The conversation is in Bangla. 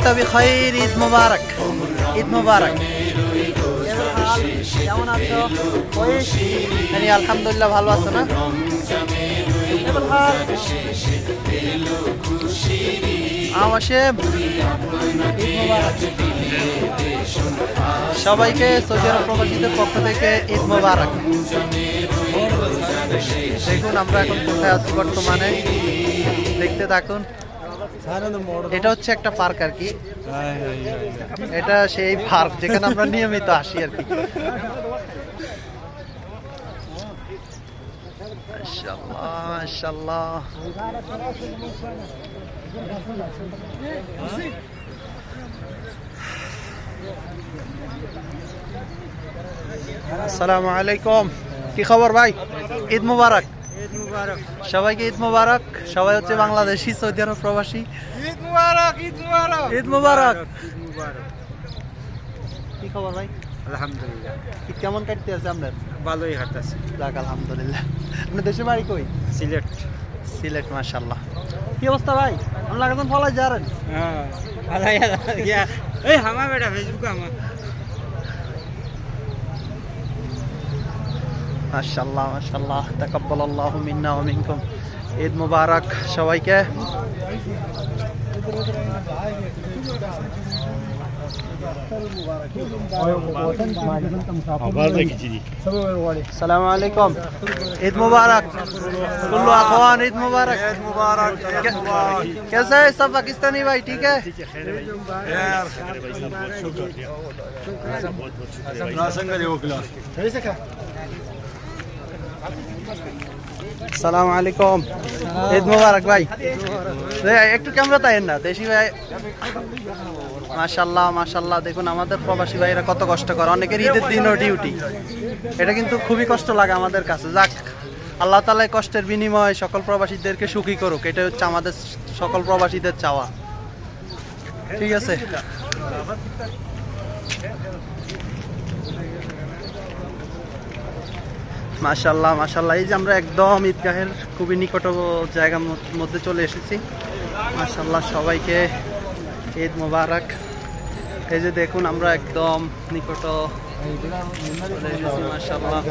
أنت بخير ঈদ মুবারক ঈদ মুবারক কেমন আছো আমি আলহামদুলিল্লাহ ভালো আছো না সবাইকে সৌদি আরব প্রবাসীদের পক্ষ থেকে ঈদ মুবারক দেখুন আমরা এখন কোথায় আছি বর্তমানে দেখতে থাকুন এটা হচ্ছে একটা পার্ক আর কি এটা সেই পার্ক যেখানে আমরা নিয়মিত আসি আর কি মাশাআল্লাহ মাশাআল্লাহ আসসালামু আলাইকুম কি খবর ভাই ঈদ মুবারক সবাইকে ঈদ মুবারক সবাই হচ্ছে বাংলাদেশি সৌদি আরব প্রবাসী ঈদ মুবারক ঈদ মুবারক ঈদ মুবারক কি খবর ভাই আলহামদুলিল্লাহ ঈদ কেমন কাটতেছে আপনার ভালোই কাটতেছে যাক আলহামদুলিল্লাহ আপনার দেশের বাড়ি কই সিলেট সিলেট মাশাআল্লাহ কি অবস্থা ভাই আমরা এখন ফলাই যারেন হ্যাঁ ফলাই গিয়া এই হামা বেটা ফেসবুকে হামা মাশাআল্লাহ মাশাআল্লাহ তাকাব্বালাল্লাহু মিন্না ওয়া মিনকুম ঈদ মুবারক সবাইকে আসসালামু আলাইকুম ঈদ মুবারক কুল্লু আখওয়ান ঈদ মুবারক ঈদ মুবারক कैसे है सब पाकिस्तानी भाई ठीक है यार আসসালামু আলাইকুম ঈদ মুবারক ভাই একটু ক্যামেরা তাইন না দেশি ভাই মাশাআল্লাহ মাশাআল্লাহ দেখুন আমাদের প্রবাসী ভাইরা কত কষ্ট করে অনেকের ঈদের দিনও ডিউটি এটা কিন্তু খুবই কষ্ট লাগে আমাদের কাছে যাক আল্লাহ তাআলা কষ্টের বিনিময়ে সকল প্রবাসীদেরকে সুখী করুক এটা হচ্ছে আমাদের সকল প্রবাসীদের চাওয়া ঠিক আছে মাশাআল্লাহ মাশাআল্লাহ এই যে আমরা একদম ঈদগাহের খুবই নিকট জায়গার মধ্যে চলে এসেছি মাশাআল্লাহ সবাইকে ঈদ মুবারক এই যে দেখুন আমরা একদম নিকট চলে এসেছি মাশাআল্লাহ